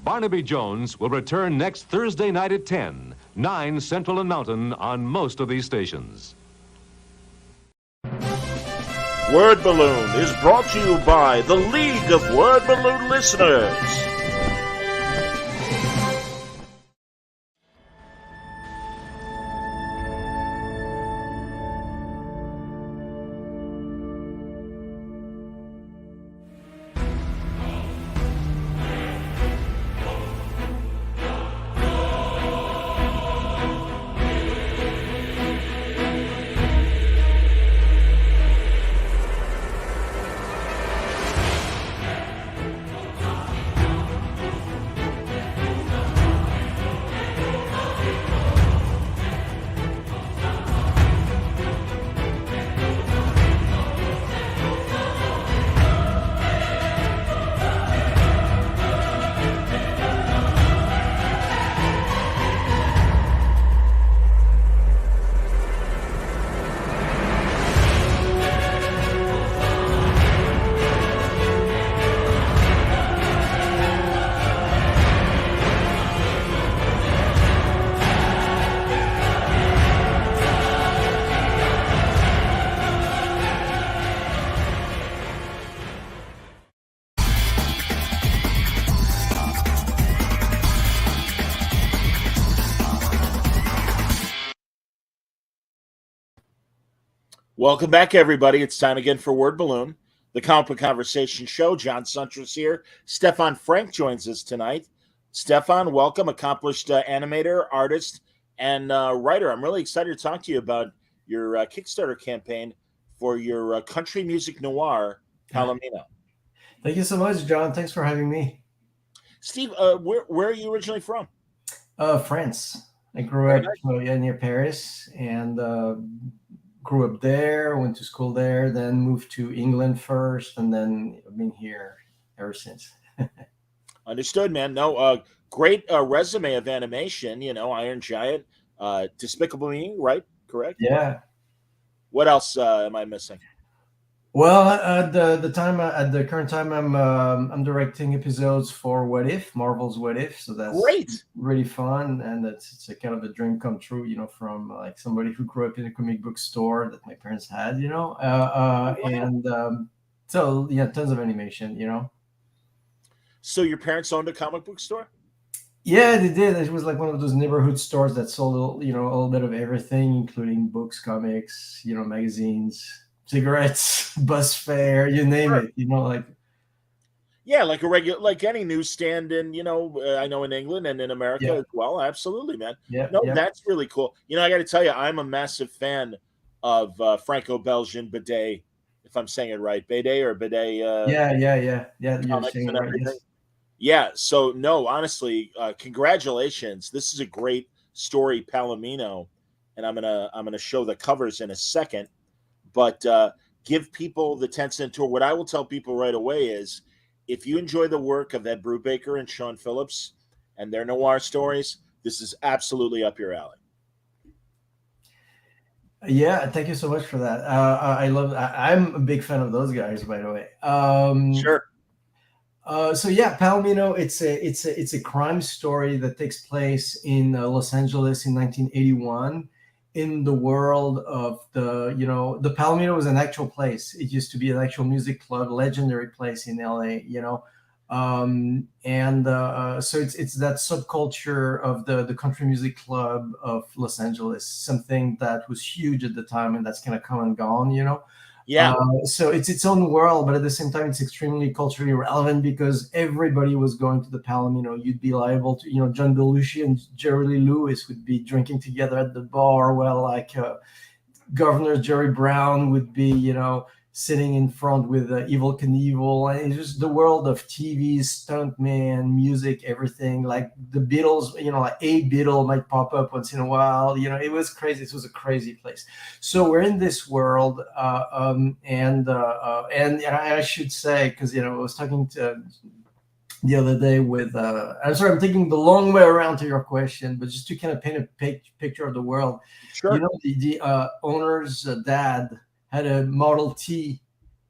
Barnaby Jones will return next Thursday night at 10, 9 Central and Mountain on most of these stations. Word Balloon is brought to you by the League of Word Balloon Listeners. Welcome back, everybody. It's time again for Word Balloon, the comic book conversation show. John Suntress here. Stephan Franck joins us tonight. Stephan, welcome, accomplished animator, artist, and writer. I'm really excited to talk to you about your Kickstarter campaign for your country music noir, Palomino. Thank you so much, John. Thanks for having me. Steve, where are you originally from? France. I grew up near Paris and grew up there, went to school there, then moved to England first, and then I've been here ever since. Understood, man. No, great resume of animation, Iron Giant, Despicable Me, right? Correct? Yeah. What else am I missing? Well, at the current time, I'm directing episodes for Marvel's What If, so that's great, really fun, and it's a kind of a dream come true, from like somebody who grew up in a comic book store that my parents had, and so yeah, tons of animation, So your parents owned a comic book store? Yeah, they did. It was like one of those neighborhood stores that sold, a little bit of everything, including books, comics, magazines, cigarettes, bus fare, you name it, like. Yeah, like a regular, like any newsstand in, I know in England and in America as well. Absolutely, man. Yeah. That's really cool. I got to tell you, I'm a massive fan of Franco-Belgian Bidet, if I'm saying it right. Bidet or Bidet. Yeah. You're saying it right. Yes. Yeah. So no, honestly, congratulations. This is a great story, Palomino, and I'm gonna show the covers in a second. But give people the 10-cent tour. What I will tell people right away is, if you enjoy the work of Ed Brubaker and Sean Phillips and their noir stories, this is absolutely up your alley. Yeah, thank you so much for that. I'm a big fan of those guys, by the way. Sure. So yeah, Palomino, it's a crime story that takes place in Los Angeles in 1981. In the world of the Palomino was an actual place. It used to be an actual music club, legendary place in LA, so it's that subculture of the country music club of Los Angeles, something that was huge at the time, and that's kind of come and gone, Yeah. So it's its own world, but at the same time, it's extremely culturally relevant because everybody was going to the Palomino. You'd be liable to, John Belushi and Jerry Lee Lewis would be drinking together at the bar, while like Governor Jerry Brown would be, sitting in front with Evel Knievel. And it's just the world of TV, stuntman, music, everything. Like the Beatles, like a Beatle might pop up once in a while. It was crazy. This was a crazy place. So we're in this world, and I should say, because I was talking to the other day with I'm sorry, I'm taking the long way around to your question, but just to kind of paint a picture of the world. Sure. The owner's dad had a Model T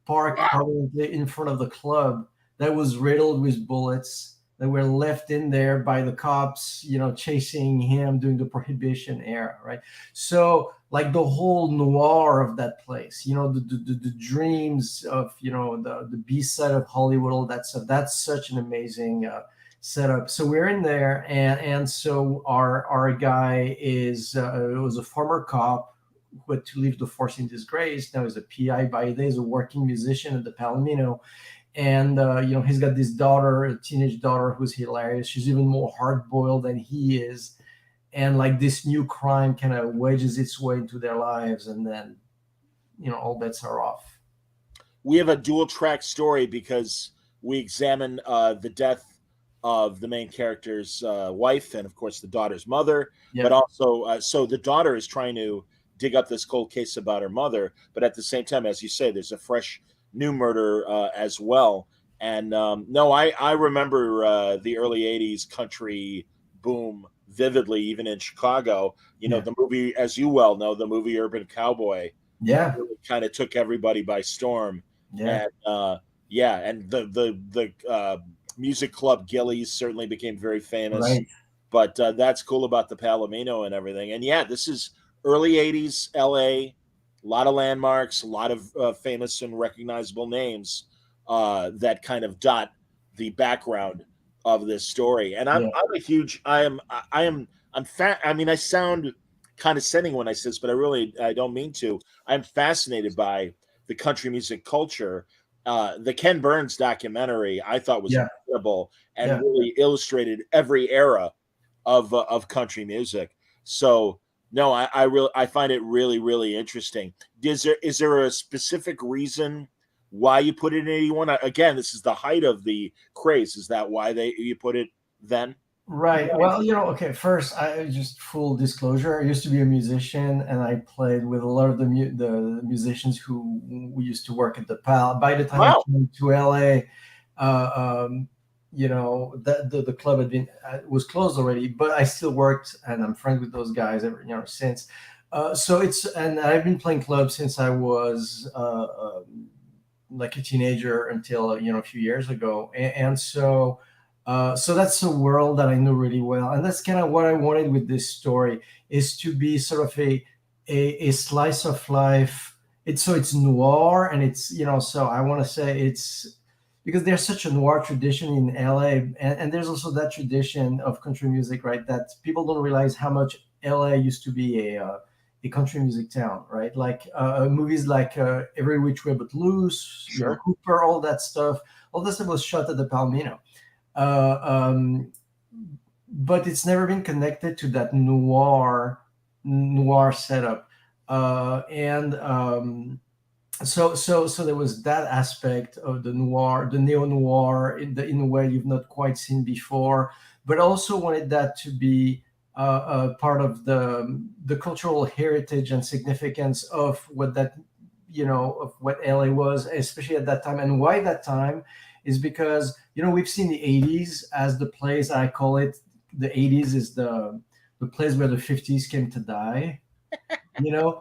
parked probably in front of the club that was riddled with bullets, that were left in there by the cops, chasing him during the Prohibition era, right? So like the whole noir of that place, the dreams of, the B-side of Hollywood, all that stuff. That's such an amazing setup. So we're in there, and so our guy was a former cop who had to leave the force in disgrace. Now he's a PI by day. He's a working musician at the Palomino. And he's got this daughter, a teenage daughter, who's hilarious. She's even more hard-boiled than he is, and like this new crime kind of wedges its way into their lives, and then all bets are off. We have a dual track story because we examine the death of the main character's wife, and of course the daughter's mother. But also, so the daughter is trying to dig up this cold case about her mother, but at the same time, as you say, there's a fresh new murder as well. And no, I remember the early 80s country boom vividly, even in Chicago. The movie, as you well know, the movie Urban Cowboy really kind of took everybody by storm. And and the music club Gillies certainly became very famous. Right. But that's cool about the Palomino and everything. And this is early 80s LA. A lot of landmarks, a lot of famous and recognizable names that kind of dot the background of this story. And I'm a huge, I'm fat. I mean, I sound condescending when I say this, but I don't mean to. I'm fascinated by the country music culture. The Ken Burns documentary I thought was incredible and really illustrated every era of country music. So. No, I find it really, really interesting. Is there a specific reason why you put it in 81? Again, this is the height of the craze. Is that why you put it then? Right. Well, okay. First, I just full disclosure. I used to be a musician, and I played with a lot of the musicians who we used to work at the PAL. By the time I came to LA, the club had been was closed already, but I still worked, and I'm friends with those guys ever since. And I've been playing clubs since I was like a teenager until a few years ago, and so that's a world that I know really well, and that's kind of what I wanted with this story, is to be sort of a slice of life. It's noir, and it's so I want to say it's. Because there's such a noir tradition in LA, and there's also that tradition of country music, right? That people don't realize how much LA used to be a country music town, right? Like movies like Every Which Way But Loose, Hooper, all that stuff was shot at the Palomino. But it's never been connected to that noir setup, So there was that aspect of the noir, the neo-noir, in a way you've not quite seen before, but also wanted that to be part of the cultural heritage and significance of what of what LA was, especially at that time. And why that time is because we've seen the 80s as the place. I call it the 80s is the place where the 50s came to die.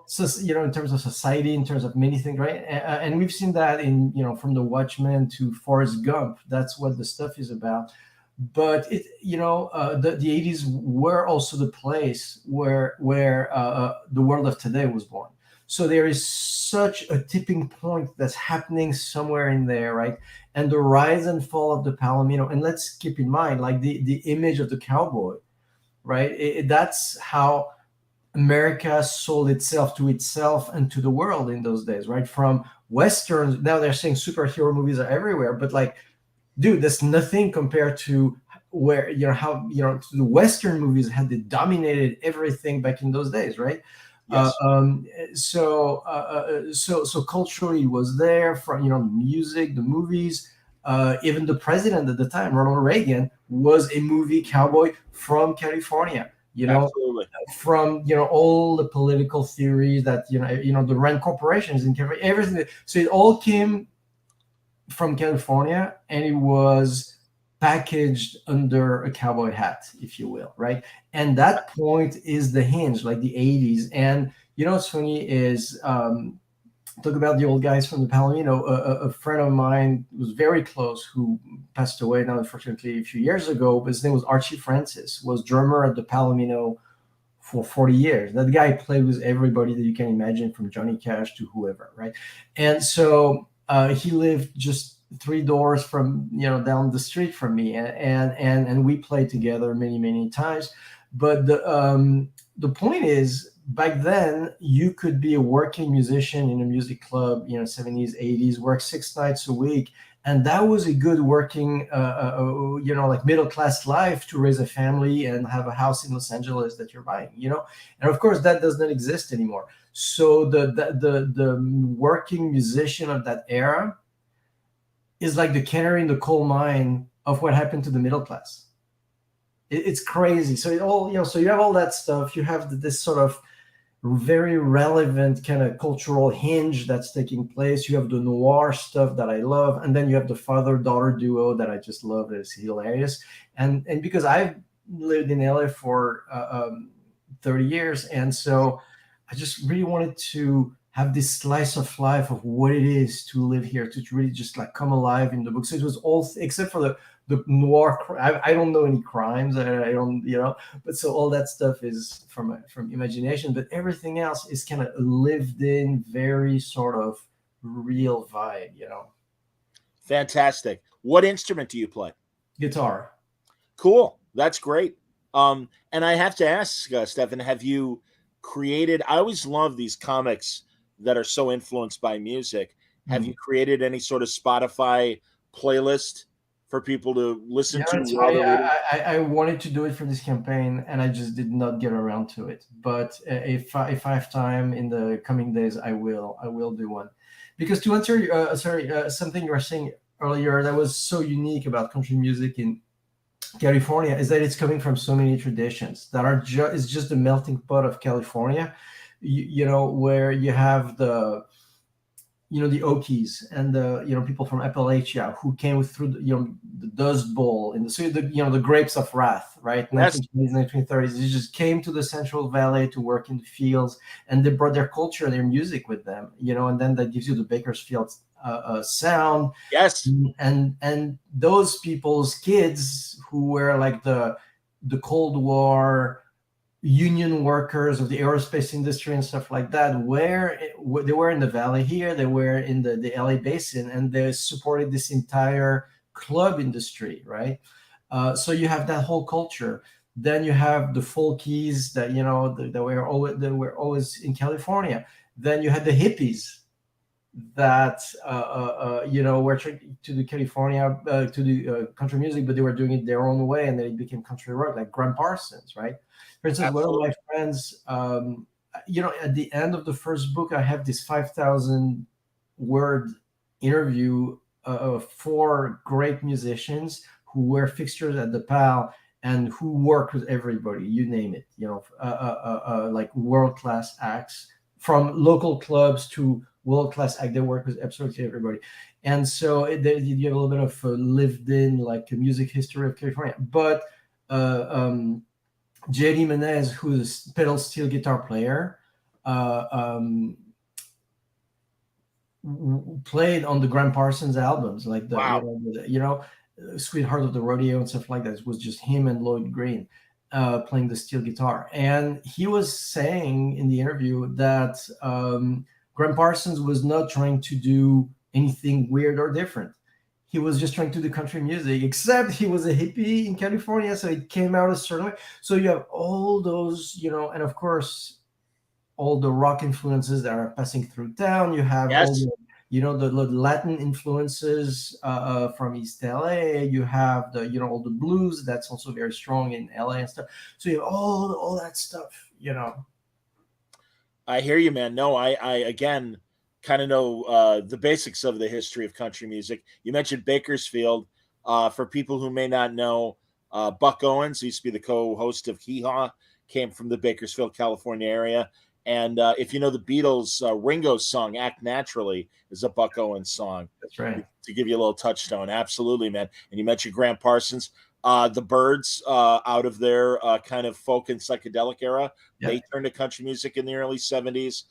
So in terms of society, in terms of many things, right? And we've seen that in from The Watchmen to Forrest Gump. That's what the stuff is about. But the 80s were also the place where the world of today was born. So there is such a tipping point that's happening somewhere in there, right? And the rise and fall of the Palomino. And let's keep in mind, like the image of the cowboy, right? That's how America sold itself to itself and to the world in those days, right? From Westerns, now they're saying superhero movies are everywhere, but like, dude, that's nothing compared to where, how, the Western movies had dominated everything back in those days, right? Yes. So culturally it was there from, the music, the movies, even the president at the time, Ronald Reagan, was a movie cowboy from California. Absolutely. From all the political theories that the rent corporations in California, everything. So it all came from California, and it was packaged under a cowboy hat, if you will, right? And that point is the hinge, like the 80s. And what's funny is talk about the old guys from the Palomino. A friend of mine was very close, who passed away now, unfortunately, a few years ago. But his name was Archie Francis. Was drummer at the Palomino for 40 years. That guy played with everybody that you can imagine, from Johnny Cash to whoever, right? And so he lived just three doors from, down the street from me, and we played together many times. But the point is, back then you could be a working musician in a music club, 70s, 80s, work 6 nights a week, and that was a good working, like middle class life, to raise a family and have a house in Los Angeles that you're buying, and of course that does not exist anymore. So the working musician of that era is like the canary in the coal mine of what happened to the middle class. It's crazy. So it all, so you have all that stuff. You have this sort of very relevant kind of cultural hinge that's taking place. You have the noir stuff that I love, and then you have the father-daughter duo that I just love. That is hilarious. And because I've lived in LA for 30 years, and so I just really wanted to have this slice of life of what it is to live here, to really just like come alive in the book. So it was all, except for the noir. I don't know any crimes. I don't, but so all that stuff is from imagination, but everything else is kind of lived in, very sort of real vibe, Fantastic. What instrument do you play? Guitar. Cool. That's great. And I have to ask, Stephan, have you created? I always love these comics that are so influenced by music. Have you created any sort of Spotify playlist for people to listen to? It's funny. I wanted to do it for this campaign, and I just did not get around to it. But if I have time in the coming days, I will do one. Because to answer, something you were saying earlier that was so unique about country music in California is that it's coming from so many traditions that are it's just the melting pot of California. Where you have the Okies and the people from Appalachia who came through the Dust Bowl and the Grapes of Wrath, right? Yes. 1920s, 1930s. They just came to the Central Valley to work in the fields, and they brought their culture, their music with them, and then that gives you the Bakersfield sound. Yes. And those people's kids who were like the Cold War union workers of the aerospace industry and stuff like that, where they were in the valley here, they were in the LA basin, and they supported this entire club industry, right? So you have that whole culture. Then you have the folkies that that were always in California. Then you had the hippies that were trying to do California to do country music, but they were doing it their own way, and then it became country rock, like Graham Parsons, right? For instance, Absolutely. One of my friends, at the end of the first book, I have this 5,000 word interview of 4 great musicians who were fixtures at the PAL and who worked with everybody, you name it, like world-class acts, from local clubs to world-class act. They work with absolutely everybody. And so you have a little bit of lived in, like, a music history of California. But J.D. Menez, who's a pedal steel guitar player, played on the Graham Parsons albums, like the Wow. Sweetheart of the Rodeo and stuff like that. It was just him and Lloyd Green playing the steel guitar. And he was saying in the interview that Graham Parsons was not trying to do anything weird or different. He was just trying to do country music, except he was a hippie in California, so it came out a certain way. So you have all those, and of course, all the rock influences that are passing through town. You have all the, the Latin influences from East LA. You have the, all the blues that's also very strong in LA and stuff. So you have all that stuff, I hear you, man. No, I again kind of know the basics of the history of country music. You mentioned Bakersfield. For people who may not know, Buck Owens, who used to be the co-host of Hee Haw, came from the Bakersfield, California area. And if you know the Beatles, Ringo's song "Act Naturally" is a Buck Owens song. That's right. To give you a little touchstone, absolutely, man. And you mentioned Graham Parsons. The Byrds, out of their kind of folk and psychedelic era, they turned to country music in the early 70s.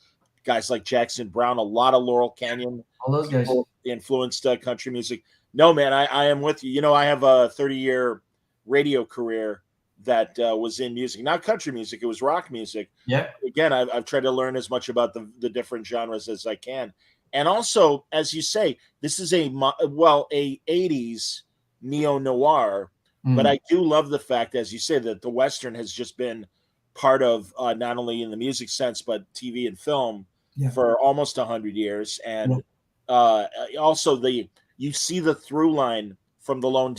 guys like Jackson Brown, a lot of Laurel Canyon All those guys. people influenced country music. No, man, I am with you. You know, I have a 30-year radio career that was in music, not country music. It was rock music. Yeah. Again, I've tried to learn as much about the different genres as I can. And also, as you say, this is a 80s neo noir, but I do love the fact, as you say, that the Western has just been part of not only in the music sense but TV and film for almost 100 years. And also you see the through line from the lone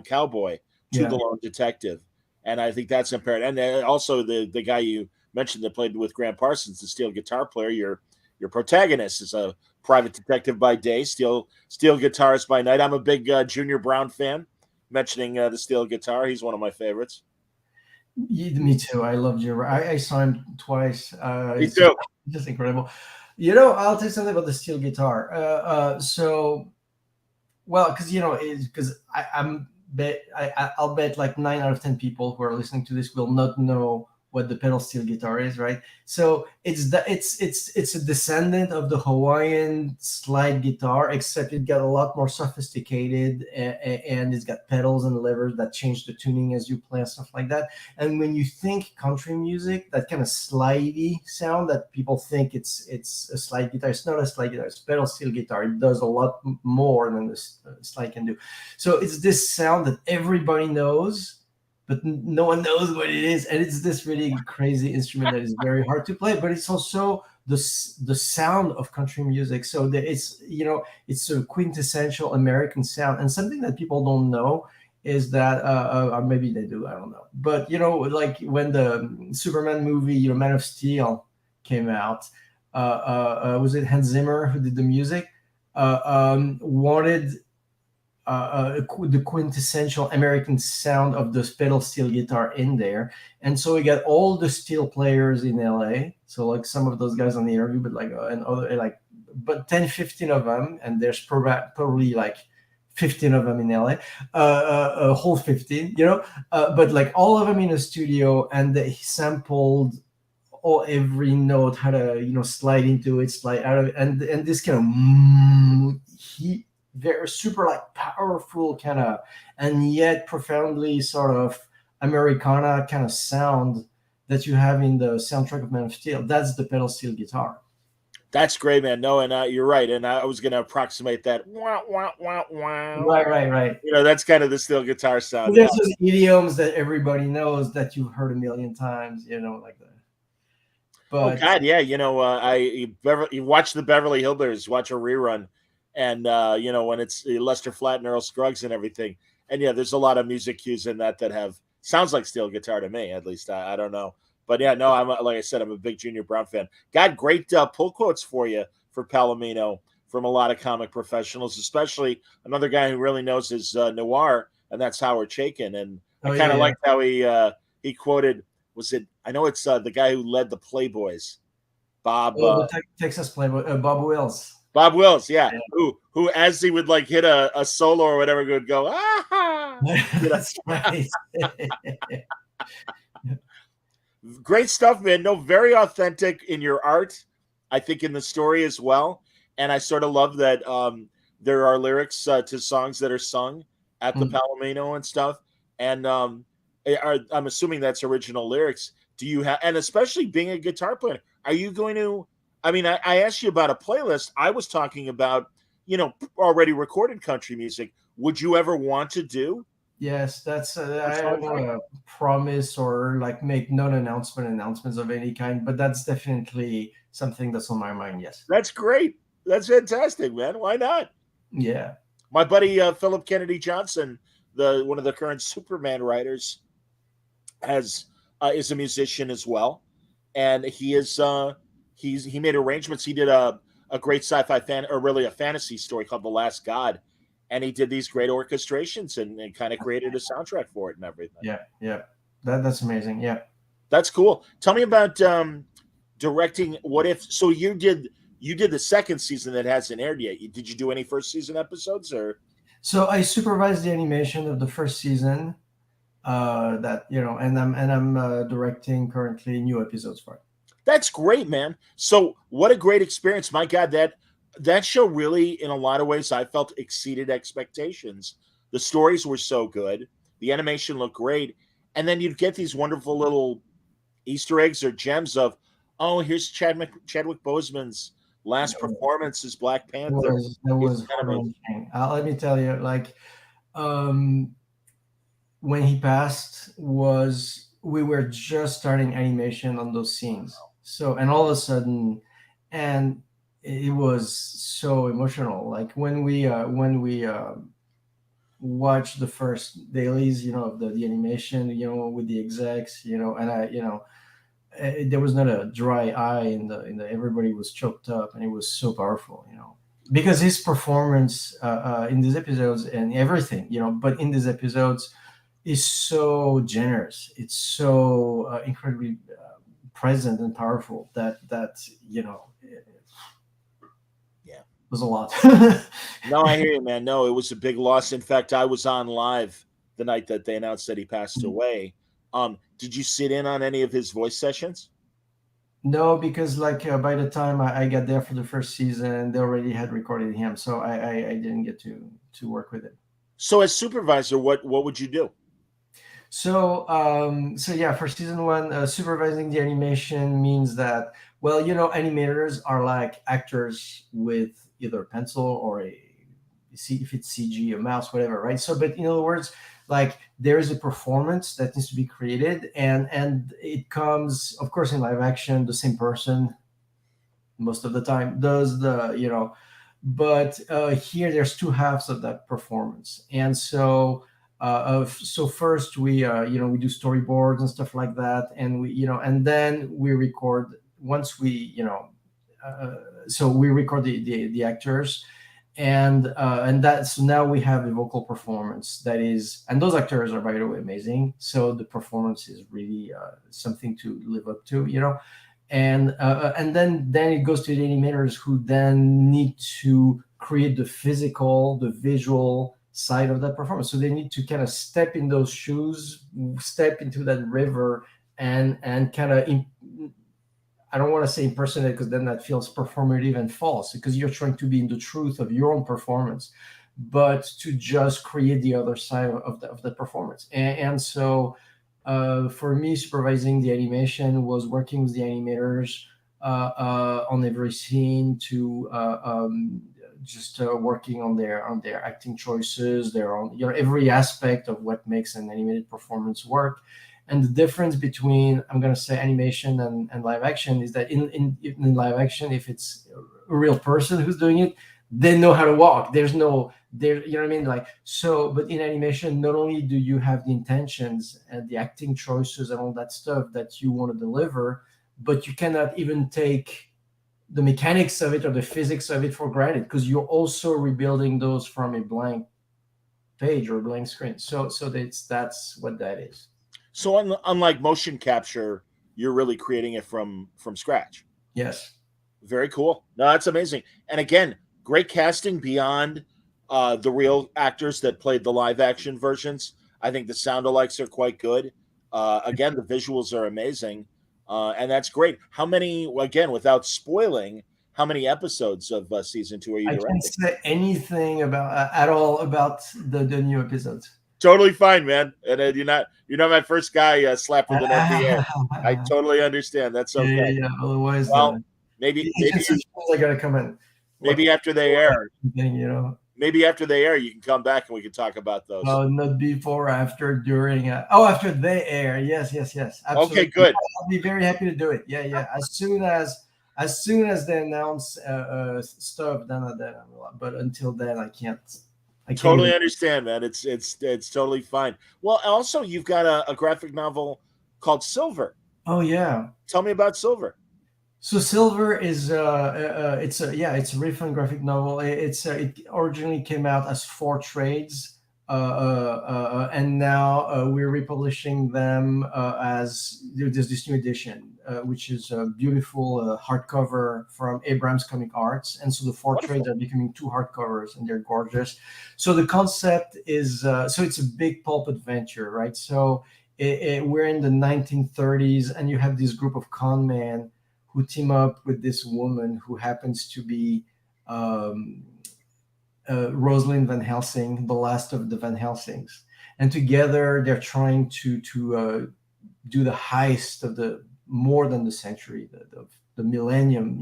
cowboy to the lone detective, and I think that's imperative. And then also the guy you mentioned that played with Graham Parsons, the steel guitar player, your protagonist is a private detective by day, steel guitarist by night. I'm a big Junior Brown fan. Mentioning the steel guitar, he's one of my favorites. Me too. I love Jiro. I saw him twice. Me too. Just incredible. You know, I'll tell you something about the steel guitar. Well, because I'll bet like 9 out of 10 people who are listening to this will not know what the pedal steel guitar is, right? So it's a descendant of the Hawaiian slide guitar, except it got a lot more sophisticated, and it's got pedals and levers that change the tuning as you play and stuff like that. And when you think country music, that kind of slidey sound that people think it's a slide guitar, it's not a slide guitar, it's pedal steel guitar. It does a lot more than the slide can do. So it's this sound that everybody knows, but no one knows what it is, and it's this really crazy instrument that is very hard to play. But it's also the sound of country music. So it's a quintessential American sound, and something that people don't know is that, or maybe they do, I don't know. But like when the Superman movie, Man of Steel, came out, was it Hans Zimmer who did the music? Wanted the quintessential American sound of the pedal steel guitar in there, and so we got all the steel players in LA. So like some of those guys on the interview, but like but 10-15 of them, and there's probably like 15 of them in LA, a whole 15, but like all of them in a studio, and they sampled every note, how to slide into it, slide out of it, and this kind of very super like powerful kind of, and yet profoundly sort of Americana kind of sound that you have in the soundtrack of Man of Steel. That's the pedal steel guitar. That's great, man. No, and you're right. And I was going to approximate that. Wah, wah, wah, wah. Right. That's kind of the steel guitar sound. There's those idioms that everybody knows that you've heard a million times, like that. But, oh God, yeah. You watch the Beverly Hillbillies, watch a rerun, and when it's Lester Flatt and Earl Scruggs and everything, and there's a lot of music cues in that have sounds like steel guitar to me, at least. I don't know, but I'm like I said, I'm a big Junior Brown fan. Got great pull quotes for you for Palomino from a lot of comic professionals, especially another guy who really knows his Noir, and that's Howard Chaykin. And I kind of liked how he quoted. Was it? I know it's the guy who led the Playboys, Bob. The Texas Playboy, Bob Wills. Bob Wills, yeah. Who as he would like hit a solo or whatever, would go, ah. That's right. Great stuff, man. No, very authentic in your art. I think in the story as well. And I sort of love that there are lyrics to songs that are sung at the Palomino and stuff. And I'm assuming that's original lyrics. Do you have, and especially being a guitar player, are you going to? I mean, I asked you about a playlist. I was talking about, already recorded country music. Would you ever want to do? Yes, that's I don't want to promise or like make announcements of any kind, but that's definitely something that's on my mind. Yes, that's great. That's fantastic, man. Why not? Yeah, my buddy Philip Kennedy Johnson, one of the current Superman writers, is a musician as well, and he is. He made arrangements. He did a great sci-fi or really a fantasy story called The Last God, and he did these great orchestrations and kind of created a soundtrack for it and everything. Yeah, that's amazing. Yeah, that's cool. Tell me about directing. What if? So you did the second season that hasn't aired yet. Did you do any first season episodes or? So I supervised the animation of the first season. And I'm directing currently new episodes for it. That's great, man. So what a great experience. My God, that show really, in a lot of ways, I felt exceeded expectations. The stories were so good. The animation looked great. And then you'd get these wonderful little Easter eggs or gems of, oh, here's Chadwick Boseman's last performance as Black Panther. That He's was kind of amazing. heart-wrenching. Let me tell you, like, um, when he passed, was we were just starting animation on those scenes. So, and all of a sudden, and it was so emotional. Like when we watched the first dailies, of the animation, with the execs, and there was not a dry eye in the everybody was choked up, and it was so powerful, because his performance in these episodes and everything, but in these episodes is so generous. It's so incredibly present and powerful that it Yeah. was a lot. No, I hear you, man. No, it was a big loss. In fact, I was on live the night that they announced that he passed away. Did you sit in on any of his voice sessions? No, because like by the time I got there for the first season, they already had recorded him, so I didn't get to work with it. So as supervisor, what would you do? So yeah, for season one, supervising the animation means that, well, animators are like actors with either a pencil or see if it's CG, a mouse, whatever, right? So, but in other words, like there is a performance that needs to be created, and it comes, of course, in live action, the same person most of the time does but here there's two halves of that performance, and so first we do storyboards and stuff like that, and and then we record once we so we record the actors, and that, so now we have a vocal performance that is, and those actors are, by the way, amazing, so the performance is really something to live up to, and then it goes to the animators, who then need to create the visual side of that performance. So they need to kind of step in those shoes, step into that river, and kind of I don't want to say impersonate, because then that feels performative and false, because you're trying to be in the truth of your own performance, but to just create the other side of the performance. And so for me, supervising the animation was working with the animators on every scene, to just working on their acting choices, their own, every aspect of what makes an animated performance work. And the difference between, I'm going to say, animation and live action is that in live action, if it's a real person who's doing it, they know how to walk. There's no there, you know what I mean? Like, so, but in animation, not only do you have the intentions and the acting choices and all that stuff that you want to deliver, but you cannot even take the mechanics of it or the physics of it for granted, because you're also rebuilding those from a blank page or a blank screen. So that's what that is. So unlike motion capture, you're really creating it from scratch. Yes. Very cool. No, that's amazing. And again, great casting beyond the real actors that played the live action versions. I think the sound alikes are quite good. Again, the visuals are amazing, and that's great. How many? Again, without spoiling, how many episodes of season 2 are you I directing? can't say anything about at all about the new episodes. Totally fine, man. And you're not my first guy slapped with an NDA. I totally understand. That's okay. Yeah. Otherwise, Well, the agency are gonna come in. Maybe after they air, Thing. Maybe after they air, you can come back and we can talk about those. Not before, after, during. After they air. Yes. Absolutely. Okay, good. I'll be very happy to do it. Yeah. As soon as they announce stuff, then. But until then, I can't. I totally understand, man. It's totally fine. Well, also you've got a graphic novel called Silver. Oh yeah. Tell me about Silver. So Silver is it's a really fun graphic novel. It originally came out as 4 trades, and now we're republishing them as there's this new edition, which is a beautiful hardcover from Abrams Comic Arts, and so the 4 trades are becoming 2 hardcovers, and they're gorgeous. So the concept is so it's a big pulp adventure, right? So we're in the 1930s, and you have this group of con men who team up with this woman who happens to be um, Rosalind Van Helsing, the last of the Van Helsings, and together they're trying to do the heist of the more than the century, the millennium,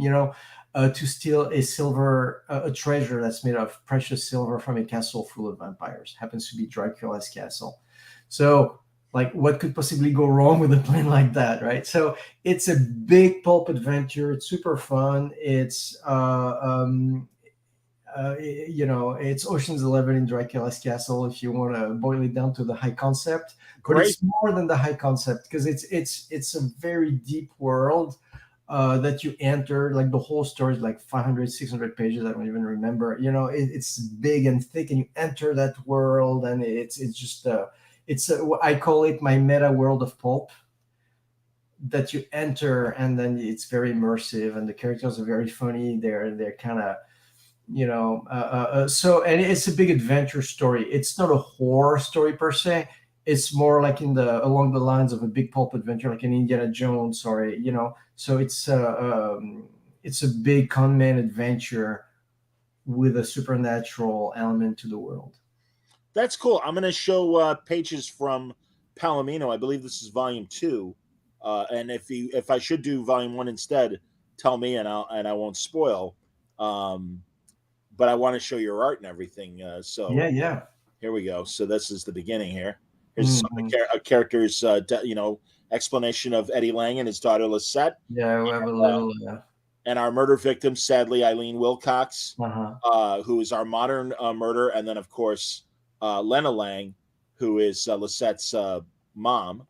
to steal a silver, a treasure that's made of precious silver from a castle full of vampires. Happens to be Dracula's castle. So, like, what could possibly go wrong with a plan like that, right? So, it's a big pulp adventure. It's super fun. It's Ocean's 11 in Dracula's castle if you want to boil it down to the high concept, but Great. it's more than the high concept because it's a very deep world that you enter. Like the whole story is like 500, 600 pages. I don't even remember. It's big and thick, and you enter that world, and it's just I call it my meta world of pulp that you enter, and then it's very immersive, and the characters are very funny. They're kind of so, and it's a big adventure story. It's not a horror story per se. It's more like along the lines of a big pulp adventure, like an Indiana Jones, or so it's a big con man adventure with a supernatural element to the world. That's cool. I'm going to show pages from Palomino. I believe this is volume 2. And if I should do volume 1 instead, tell me, and I won't spoil. But I want to show your art and everything. So Yeah. here we go. So this is the beginning here. Here's some Mhm. of the characters, explanation of Eddie Lang and his daughter Lisette. Yeah, we have a little. And our murder victim, sadly, Eileen Wilcox, Uh-huh. who is our modern murder. And then, of course, Lena Lang, who is Lisette's mom.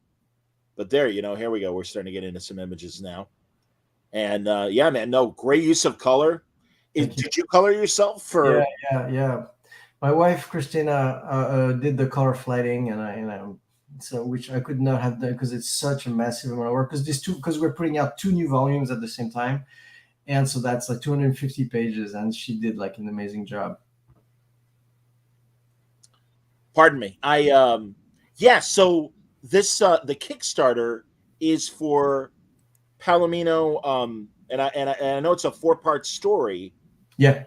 But there, here we go. We're starting to get into some images now. And yeah, man, no, great use of color. Did you color yourself? Or Yeah. My wife Christina did the color flighting, and so which I could not have done because it's such a massive amount of work. Because we're putting out 2 new volumes at the same time, and so that's like 250 pages, and she did like an amazing job. Pardon me. Yeah. So this the Kickstarter is for Palomino, and I know it's a 4-part story. Yeah.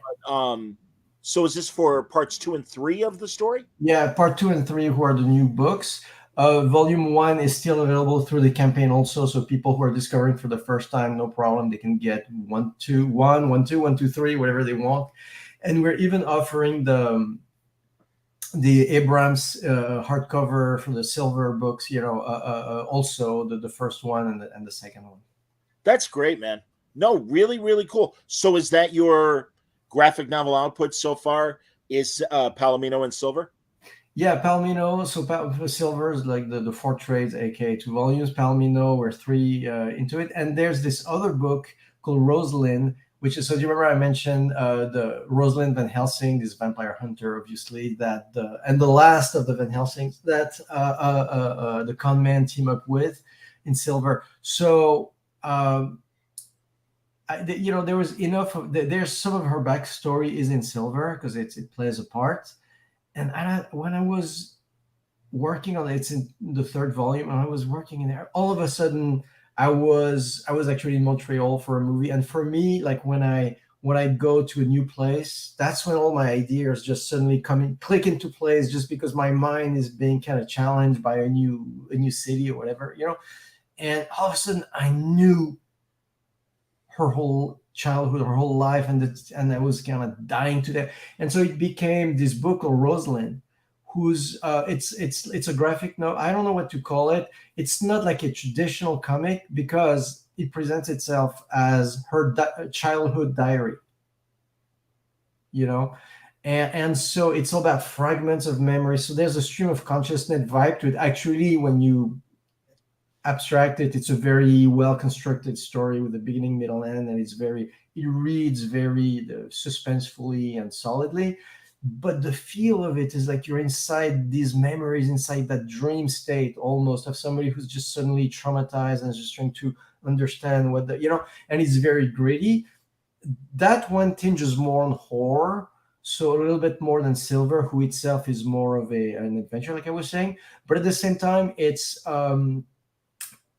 So is this for parts 2 and 3 of the story? Yeah, part 2 and 3, who are the new books. Volume 1 is still available through the campaign also, so people who are discovering for the first time, no problem. They can get 1, 2, 1, 1, 2, 1, 2, 3, whatever they want. And we're even offering the Abrams hardcover for the silver books, also the first one and the second one. That's great, man. No, really, really cool. So is that your graphic novel output so far? Is Palomino in silver? Yeah, Palomino. So silver is like the 4 trades, aka 2 volumes. Palomino, we're 3 into it. And there's this other book called Rosalind, which is, so do you remember I mentioned the Rosalind Van Helsing, this vampire hunter, obviously, and the last of the Van Helsings that the con man team up with in silver. So there was enough of there's some of her backstory is in silver because it plays a part. And when I was working on it, it's in the 3rd volume, and I was working in there. All of a sudden, I was actually in Montreal for a movie, and for me, like when I go to a new place, that's when all my ideas just suddenly click into place, just because my mind is being kind of challenged by a new city or whatever, And all of a sudden, I knew her whole childhood, her whole life, and I was kind of dying to death. And so it became this book called Rosalind, who's it's a graphic novel. I don't know what to call it. It's not like a traditional comic because it presents itself as her childhood diary. And so it's all about fragments of memory. So there's a stream of consciousness vibe to it. Actually, when you abstract it, it's a very well constructed story with a beginning, middle, end, and it reads very suspensefully and solidly. But the feel of it is like you're inside these memories, inside that dream state almost of somebody who's just suddenly traumatized and is just trying to understand and it's very gritty. That one tinges more on horror, so a little bit more than silver, who itself is more of an adventure, like I was saying. But at the same time,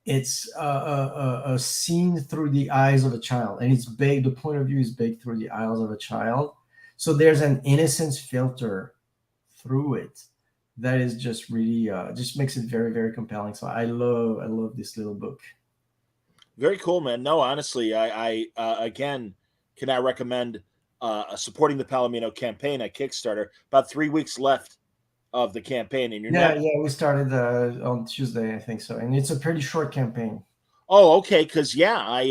it's seen through the eyes of a child, and it's baked. The point of view is baked through the eyes of a child. So there's an innocence filter through it that is just really just makes it very, very compelling. So I love this little book. Very cool, man. No, honestly, I again cannot recommend supporting the Palomino campaign at Kickstarter. About 3 weeks left of the campaign, and you're Yeah, not. yeah, we started on Tuesday, I think so, and it's a pretty short campaign. Oh, okay. Because yeah, I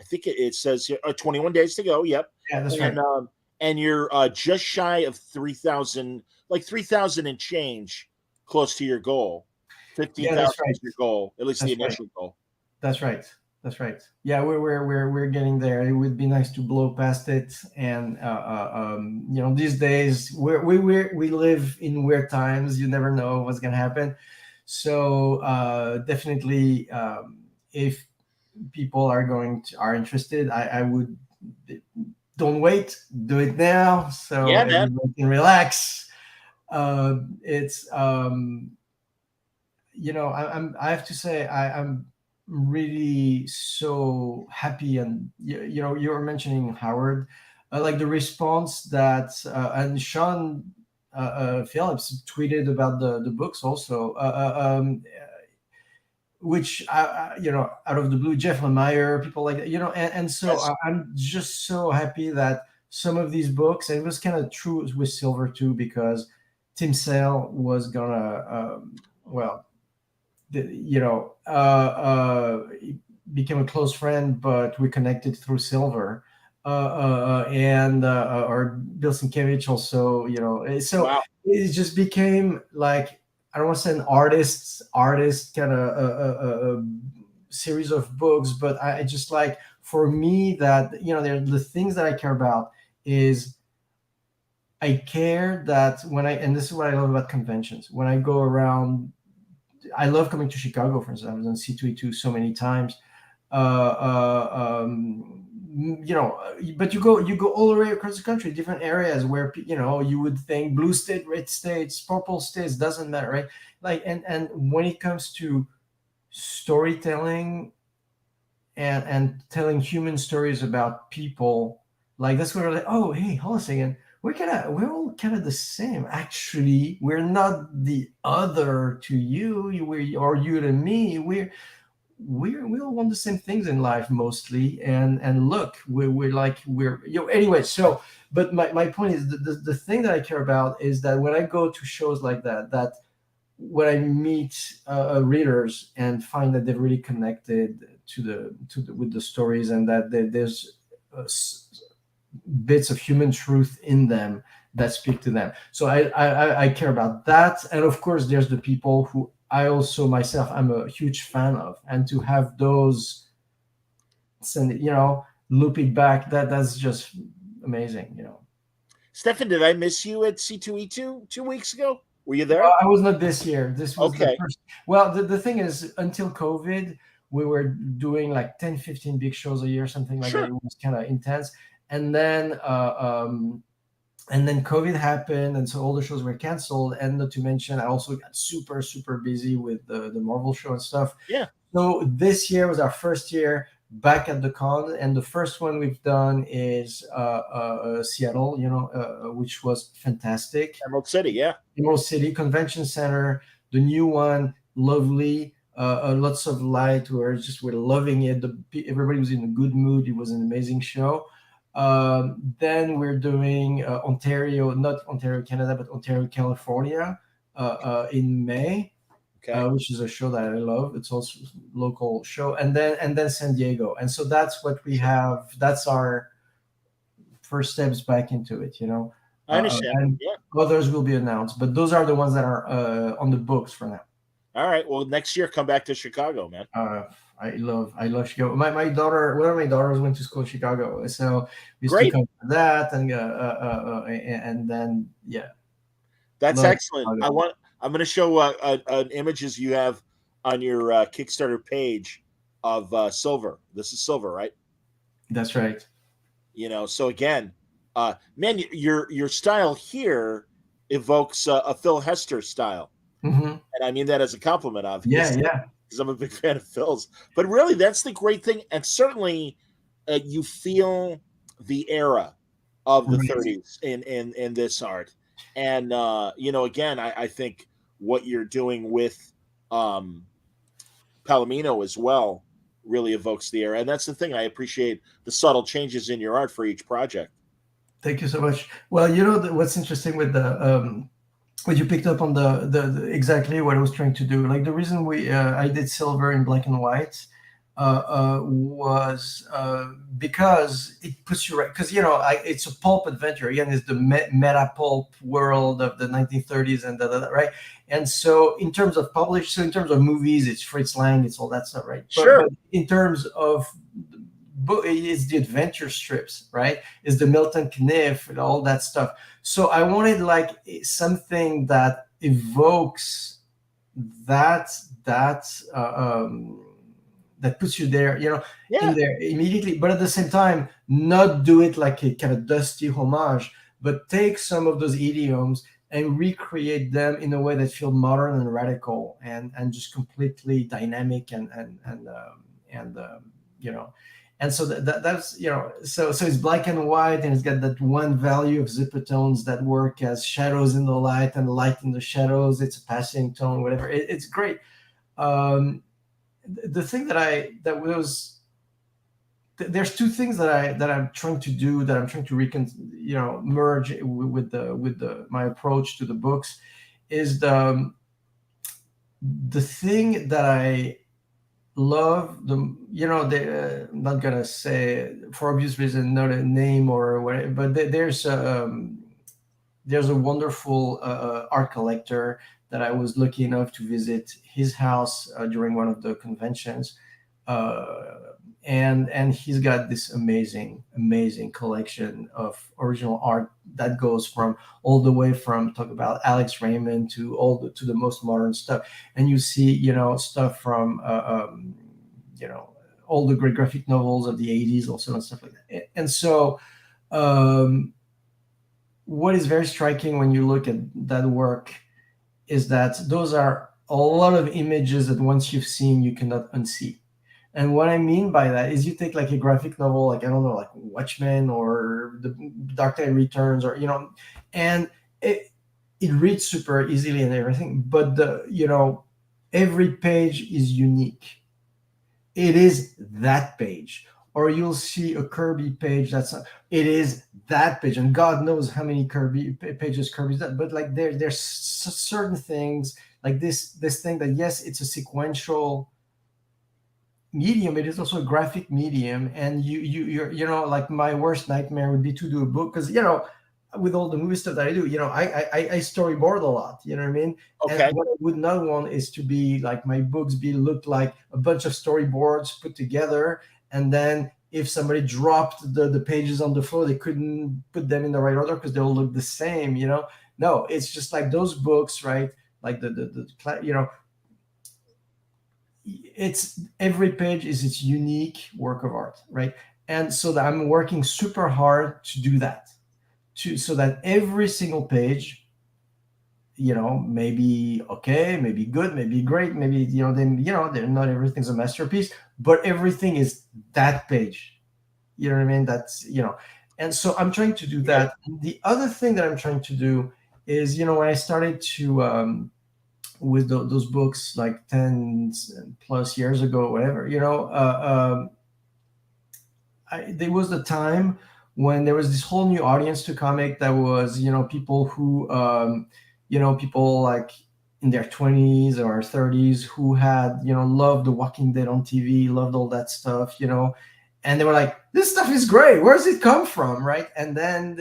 think it says here, 21 days to go. Yep, Yeah, that's right. and you're just shy of 3,000, like 3,000 and change, close to your goal. fifteen Yeah, that's thousand right. is your goal, at least the That's right. initial goal. That's right. That's right. Yeah, we're getting there. It would be nice to blow past it, and these days we live in weird times. You never know what's gonna happen. So definitely, if people are interested, I would don't wait, do it now, so Yeah, man. everyone can relax. It's I have to say I'm really so happy, and you were mentioning Howard, like the response that and Sean Phillips tweeted about the books also, which out of the blue, Jeff Lemire, people like that, and so Yes. I'm just so happy that some of these books, and it was kind of true with Silver too, because Tim Sale was gonna well he became a close friend, but we connected through Silver, and or Bill Sienkiewicz also, so Wow. it just became like, I don't want to say an artist kind of series of books, but I just like, for me, that they're the things that I care about is I care that and this is what I love about conventions, when I go around. I love coming to Chicago, for instance. I was on C2E2 so many times. But you go all the way across the country, different areas where you would think blue state, red states, purple states, doesn't matter, right? Like, and when it comes to storytelling and telling human stories about people, like that's where we're like, oh, hey, hold on a second, we're all kind of the same. Actually, we're not the other to you, or you to me. We all want the same things in life mostly, and look, anyway. So, but my point is, the thing that I care about is that when I go to shows like that when I meet readers and find that they've really connected with the stories, and that there's bits of human truth in them that speak to them. So I care about that, and of course there's the people who I also myself I'm a huge fan of, and to have those send loop it back, that's just amazing. Stephan, did I miss you at C2E2 2 weeks ago? Were you there? I was not this year. This was the Okay. first. Well, the thing is, until COVID, we were doing like 10, 15 big shows a year, something like that. Sure. It was kind of intense. And then COVID happened, and so all the shows were canceled. And not to mention, I also got super, super busy with the Marvel show and stuff. Yeah. So this year was our first year back at the con, and the first one we've done is Seattle, which was fantastic. Emerald City. Yeah. Emerald City Convention Center, the new one, lovely. Lots of light. We're loving it. Everybody was in a good mood. It was an amazing show. Then we're doing Ontario, not Ontario, Canada, but Ontario, California, in May, Okay. which is a show that I love. It's also a local show, and then San Diego. And so that's what we have. That's our first steps back into it. I understand. And Yeah. others will be announced, but those are the ones that are on the books for now. All right. Well, next year, come back to Chicago, man. I love Chicago. My daughter, one of my daughters went to school in Chicago, so we used to Great. come to that, and then yeah. That's Love excellent. Chicago. I'm going to show images you have on your Kickstarter page of Silver. This is Silver, right? That's right. So again, man, your style here evokes a Phil Hester style, Hmm. and I mean that as a compliment, Yeah, obviously. yeah, because I'm a big fan of Phil's. But really, that's the great thing, and certainly you feel the era of the Right. 30s in this art. And again, I think what you're doing with um, Palomino as well really evokes the era. And that's the thing. I appreciate the subtle changes in your art for each project. Thank you so much. Well, what's interesting with the what you picked up on the exactly what I was trying to do. Like the reason I did silver in black and white was because it puts you right. Because it's a pulp adventure. Again, it's the meta pulp world of the 1930s and right. And so in terms of movies, it's Fritz Lang, it's all that stuff, right? But Sure. in terms of it's the adventure strips, right? It's the Milton Caniff and all that stuff. So I wanted like something that evokes that that that puts you there, in Yeah. there immediately, but at the same time, not do it like a kind of dusty homage, but take some of those idioms and recreate them in a way that feel modern and radical and just completely dynamic and you know and so that's so it's black and white, and it's got that one value of zipper tones that work as shadows in the light and light in the shadows. It's a passing tone, whatever. It's great. The thing that was there's two things that I'm trying to do, that I'm trying to merge with my approach to the books, is the thing that I love I'm not gonna say for obvious reason, not a name or whatever, but there's a wonderful art collector that I was lucky enough to visit his house during one of the conventions, uh, and he's got this amazing collection of original art that goes from all the way from talk about Alex Raymond to the most modern stuff. And you see stuff from you know all the great graphic novels of the 80s also, and stuff like that. And so what is very striking when you look at that work is that those are a lot of images that once you've seen you cannot unsee. And what I mean by that is you take like a graphic novel, like I don't know, like Watchmen or The Dark Knight Returns, or and it reads super easily and everything, but every page is unique. It is that page. Or you'll see a Kirby page it is that page, and God knows how many pages Kirby's that. But like there's certain things like this thing that, yes, it's a sequential medium, it is also a graphic medium. And you're like, my worst nightmare would be to do a book, because with all the movie stuff that I do, I storyboard a lot, you know what I mean? And Okay. what I would not want is to be like my books look like a bunch of storyboards put together, and then if somebody dropped the pages on the floor, they couldn't put them in the right order because they all look the same. No, it's just like those books, right? Like it's every page is its unique work of art, right? And so that I'm working super hard to do that, so that every single page, maybe okay, maybe good, maybe great, maybe then they're not everything's a masterpiece, but everything is that page. You know what I mean? That's and so I'm trying to do that. And the other thing that I'm trying to do is, when I started to with those books like 10 plus years ago, whatever, there was the time when there was this whole new audience to comic that was, people who, people like in their 20s or 30s who had, loved The Walking Dead on TV, loved all that stuff, and they were like, this stuff is great. Where does it come from? Right. And then,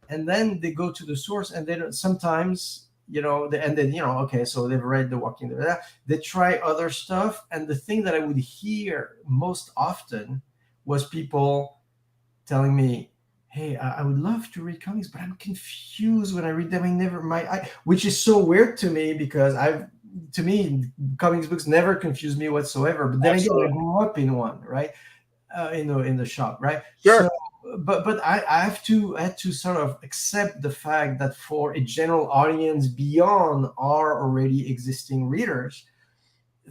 and then they go to the source, and they don't sometimes, and then, okay, so they've read The Walking Dead. They try other stuff. And the thing that I would hear most often was people telling me, hey, I would love to read comics, but I'm confused when I read them. Which is so weird to me, because to me, comics books never confuse me whatsoever. But then again, I grew up in one, right? In the shop, right? Sure. So, but I had to sort of accept the fact that for a general audience beyond our already existing readers,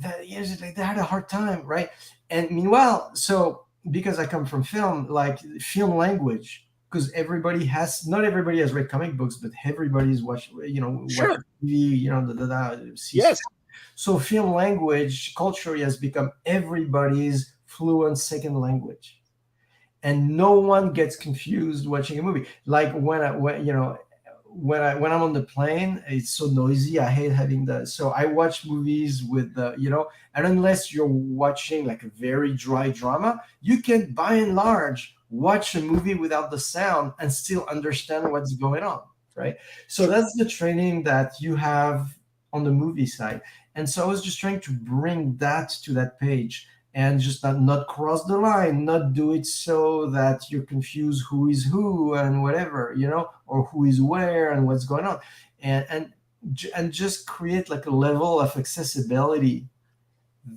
that yes, like they had a hard time, right? And meanwhile, so because I come from film, like film language, because everybody has not everybody has read comic books, but everybody's watching Sure. TV, sees. Yes. So film language culture has become everybody's fluent second language, and no one gets confused watching a movie. Like when I'm on the plane, it's so noisy. I hate having that. So I watch movies with and unless you're watching like a very dry drama, you can by and large watch a movie without the sound and still understand what's going on, right? So that's the training that you have on the movie side. And so I was just trying to bring that to that page and just not cross the line, not do it so that you're confused who is who and whatever, or who is where and what's going on, and just create like a level of accessibility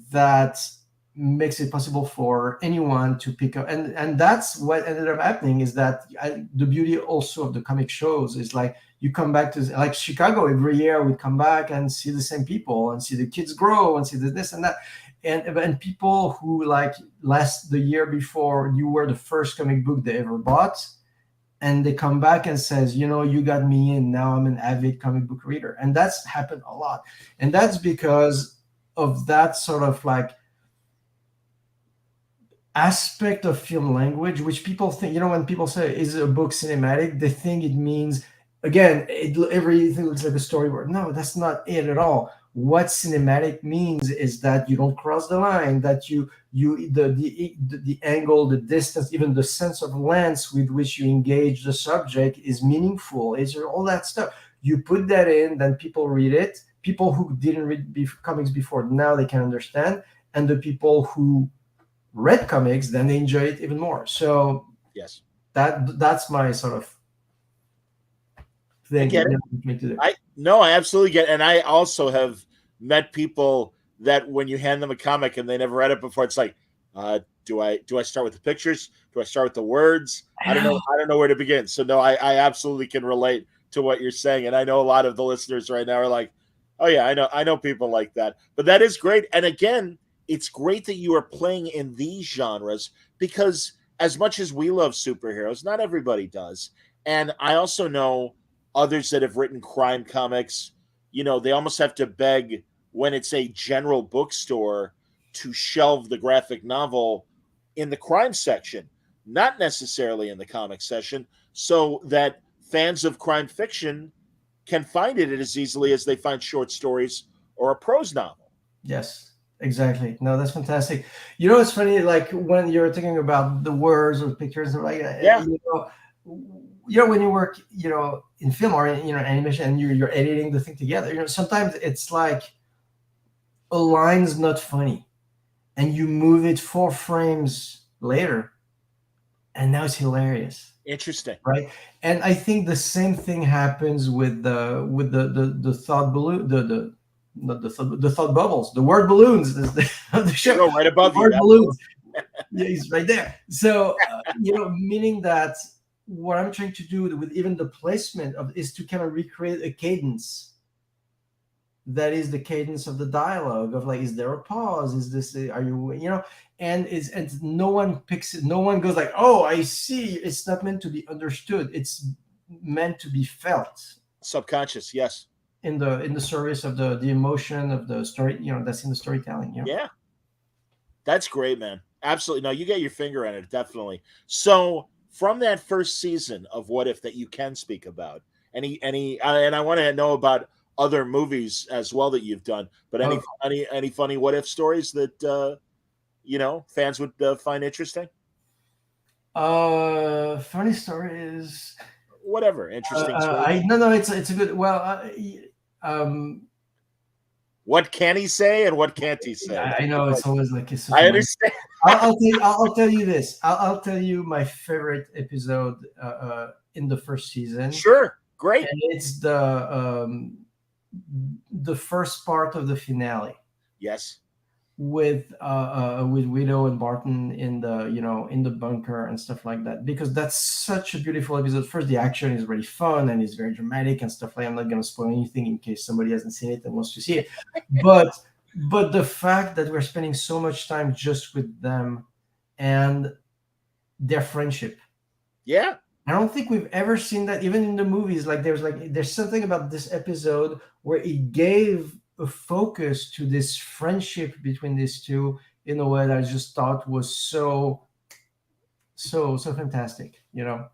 that makes it possible for anyone to pick up. And that's what ended up happening is that the beauty also of the comic shows is like you come back to like Chicago every year, we come back and see the same people and see the kids grow and see this and that. And people who like the year before you were the first comic book they ever bought, and they come back and says, you got me in, now I'm an avid comic book reader. And that's happened a lot. And that's because of that sort of like aspect of film language, which people think, when people say, is a book cinematic, they think it means, again, everything looks like a storyboard. No, that's not it at all. What cinematic means is that you don't cross the line, that the angle, the distance, even the sense of lens with which you engage the subject is meaningful. Is all that stuff. You put that in, then people read it. People who didn't read comics before, now they can understand. And the people who read comics, then they enjoy it even more. So yes, that's my sort of thing. I get it. I absolutely get it. And I also have met people that when you hand them a comic and they never read it before, it's like, do I start with the pictures? Do I start with the words? I don't know where to begin. So no, I absolutely can relate to what you're saying. And I know a lot of the listeners right now are like, oh yeah, I know people like that. But that is great. And again, it's great that you are playing in these genres, because as much as we love superheroes, not everybody does. And I also know others that have written crime comics, they almost have to beg when it's a general bookstore to shelve the graphic novel in the crime section, not necessarily in the comic section, so that fans of crime fiction can find it as easily as they find short stories or a prose novel. Yes, exactly. No, that's fantastic. It's funny, like when you're thinking about the words or pictures, like Yeah. When you work, in film or in, animation, and you're editing the thing together, sometimes it's like a line's not funny, and you move it 4 frames later, and now it's hilarious. Interesting. Right. And I think the same thing happens with the thought balloon, the thought bubbles, the word balloons, the show. Go right above word you. balloons. Yeah, he's right there. So, meaning that what I'm trying to do with even the placement is to kind of recreate a cadence that is the cadence of the dialogue of like, is there a pause? Is this, are you, and no one picks it. No one goes like, oh, I see. It's not meant to be understood. It's meant to be felt. Subconscious. Yes. In the service of the emotion of the story, that's in the storytelling. Yeah. That's great, man. Absolutely. No, you get your finger on it. Definitely. So from that first season of What If that you can speak about, and I want to know about other movies as well that you've done, but any funny what if stories that fans would find interesting? Funny story is whatever interesting story. No, it's a good. Well, what can he say and what can't he say? I know it's always like I understand. I'll tell you this. I'll tell you my favorite episode in the first season. Sure, great. And it's the first part of the finale. Yes. With Widow and Barton in the bunker and stuff like that, because that's such a beautiful episode. First, the action is really fun and it's very dramatic and stuff like. I'm not going to spoil anything in case somebody hasn't seen it and wants to see it, but but the fact that we're spending so much time just with them and their friendship, Yeah. I don't think we've ever seen that even in the movies. There's something about this episode where it gave a focus to this friendship between these two in a way that I just thought was so fantastic, you know.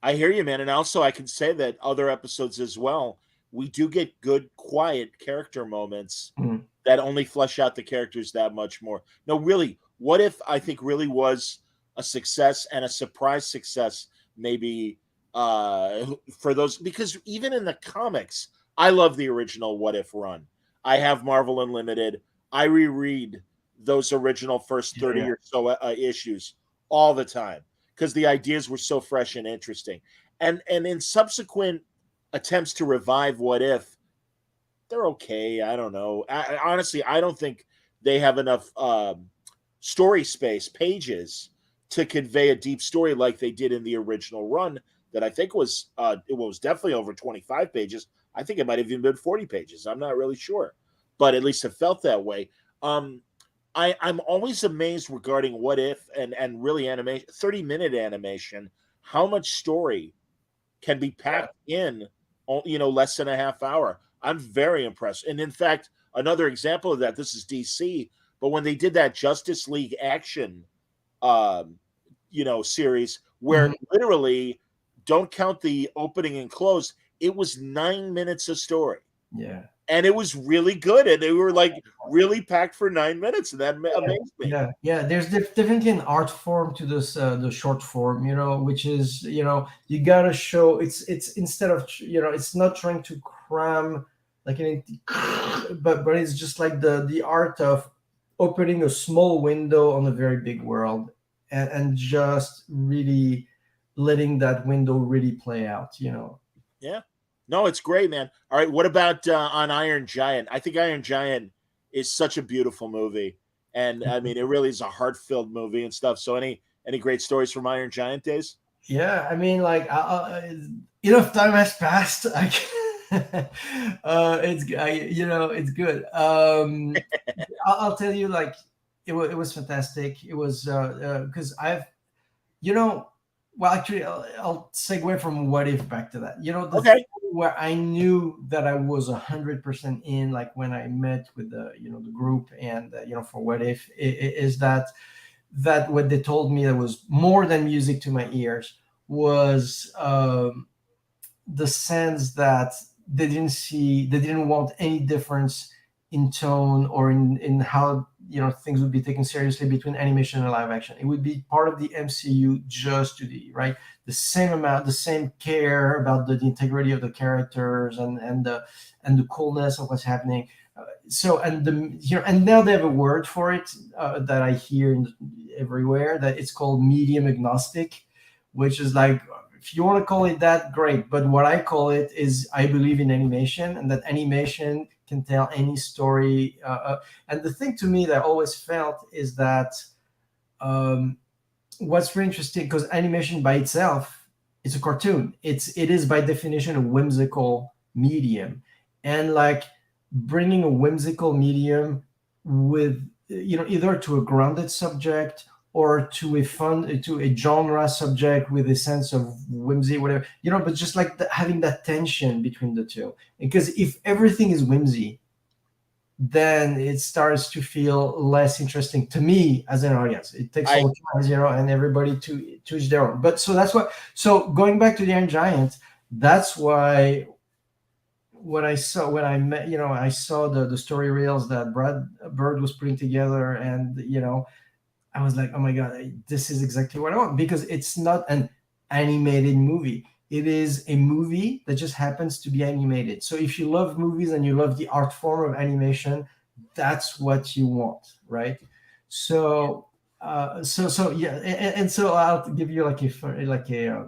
I hear you, man. And also, I can say that other episodes as well, we do get good, quiet character moments Mm. that only flesh out the characters that much more. No, really, what if I think really was a success and a surprise success, maybe for those, because even in the comics, I love the original What If run. I have Marvel Unlimited. I reread those original first Yeah, 30 yeah. or so issues all the time because the ideas were so fresh and interesting. And in subsequent attempts to revive What If, they're okay. I don't know. Honestly, I don't think they have enough story space, pages, to convey a deep story like they did in the original run. That I think was it was definitely over 25 pages. I think it might have even been 40 pages. I'm not really sure, but at least it felt that way. Um, I'm always amazed regarding What If and really animation, 30-minute animation, how much story can be packed in, less than a half hour. I'm very impressed. And in fact, another example of that, this is DC, but when they did that Justice League action, um, series where Mhm. literally, don't count the opening and close, it was 9 minutes of story. Yeah. And it was really good. And they were like really packed for 9 minutes. And that amazed me. Yeah. There's definitely an art form to this, the short form, which is, you gotta show it's instead of, it's not trying to cram like an, but it's just like the art of opening a small window on a very big world, and just really letting that window really play out. Yeah. No, it's great, man. All right. What about on Iron Giant? I think Iron Giant is such a beautiful movie. And I mean, it really is a heart filled movie and stuff. So, any great stories from Iron Giant days? Yeah, I mean, like, enough time has passed. It's good. I'll tell you, like, it was fantastic. It was because you know, well, actually, I'll segue from What If back to that. The thing Okay. where I knew that I was 100% in, like when I met with the group, and for What If, is that what they told me that was more than music to my ears was the sense that they didn't want any difference in tone or in how things would be taken seriously between animation and live action. It would be part of the MCU just to the right, the same amount, the same care about the integrity of the characters and the coolness of what's happening. So and now they have a word for it that I hear everywhere, that it's called medium agnostic, which is like, if you want to call it that, great. But what I call it is, I believe in animation, and that animation can tell any story. And the thing to me that I always felt is that um, what's very interesting, because animation by itself is a cartoon. It is by definition a whimsical medium, and like bringing a whimsical medium with either to a grounded subject or to a genre subject with a sense of whimsy, whatever, but just like having that tension between the two. Because if everything is whimsy, then it starts to feel less interesting to me as an audience. It takes I all kinds, and everybody to each their own. But so that's why. So going back to the Iron Giant, that's why when I saw the story reels that Brad Bird was putting together, and I was like, oh my god, this is exactly what I want, because it's not an animated movie. It is a movie that just happens to be animated. So if you love movies and you love the art form of animation, that's what you want, right? So, yeah, and so I'll give you uh,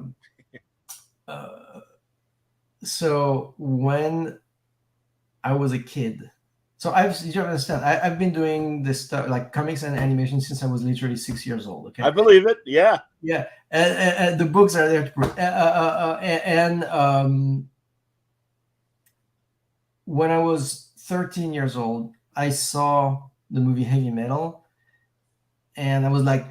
so when I was a kid. So you understand, I've been doing this stuff like comics and animation since I was literally 6 years old. Okay. believe it. Yeah. Yeah, and the books are there to prove. And when I was 13 years old, I saw the movie Heavy Metal, and I was like,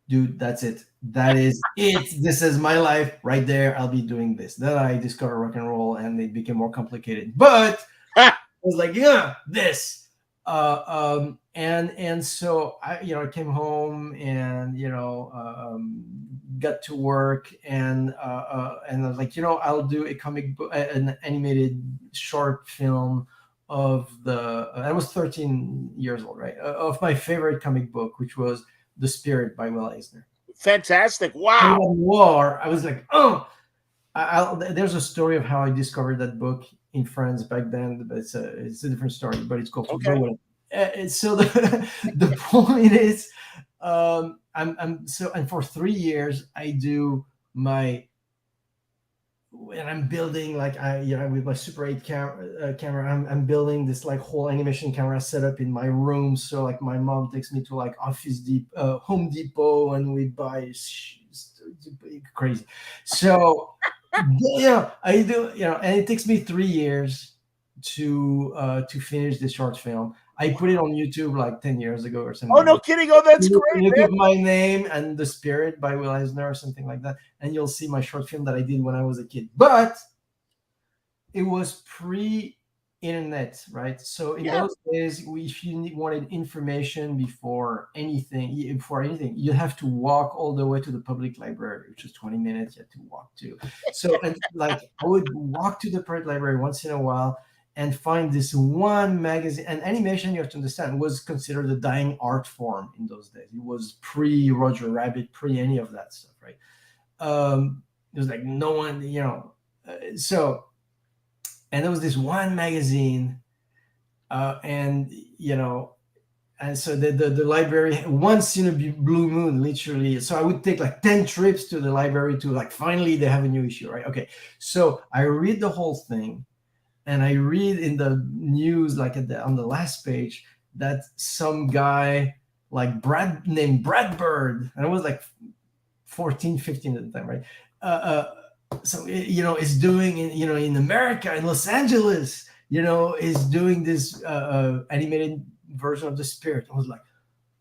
dude, that's it. That is it. This is my life right there. I'll be doing this. Then I discovered rock and roll, and it became more complicated. But I was like, yeah, this. And so I came home and got to work, and I was like, I'll do a comic book, an animated short film of I was 13 years old, right? Of my favorite comic book, which was The Spirit by Will Eisner. Fantastic! Wow. Noir. I was like, oh. There's a story of how I discovered that book in France back then, but it's a different story. But it's called. Okay. So the point is, and for 3 years I do and I'm building with my Super 8 camera, I'm building this like whole animation camera setup in my room. So like my mom takes me to like Home Depot, and we buy crazy. So I do, and it takes me 3 years to finish this short film. I put it on YouTube like 10 years ago or something. Oh, no kidding. Oh, that's great. You give my name and The Spirit by Will Eisner or something like that, and you'll see my short film that I did when I was a kid. But it was pre-internet, right? So in those days, if you wanted information before anything, you have to walk all the way to the public library, which is 20 minutes you had to walk to. So, and like I would walk to the public library once in a while and find this one magazine. And animation, you have to understand, was considered a dying art form in those days. It was pre-Roger Rabbit, pre any of that stuff, right? It was like no one, so, and there was this one magazine, and so the library once in a blue moon, literally. So I would take like 10 trips to the library to like finally they have a new issue, right? Okay, so I read the whole thing. And I read in the news, like on the last page, that some guy named Brad Bird, and I was like 14, 15 at the time, right? So is doing in America, in Los Angeles, is doing this animated version of The Spirit. I was like,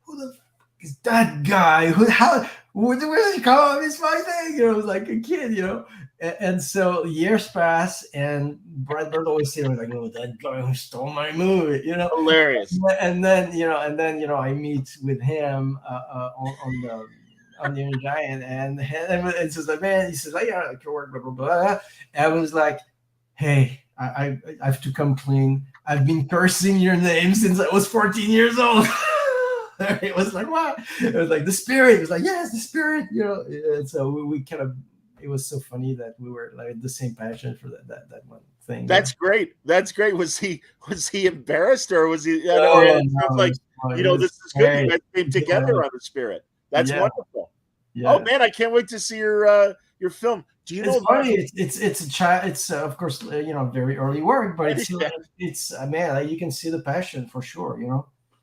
who the is that guy? Where did he come? It's my thing. I was like a kid, And so years pass, and Brad Bird always said, like, "Oh, that guy who stole my movie," Hilarious. And then I meet with him on the Young Giant, and it's just like, man, he says, like, yeah, I can work, blah blah blah. And I was like, hey, I have to come clean. I've been cursing your name since I was 14 years old. It was like, what? It was like The Spirit. It was like, yes, The Spirit. And so we kind of. It was so funny that we were like the same passion for that one thing. That's great. That's great. Was he embarrassed, or was he? This is good. You guys came together on The Spirit. That's wonderful. Yeah. Oh man, I can't wait to see your film. Do you know? Funny. It's a child. It's of course very early work, but it's man, like, you can see the passion for sure.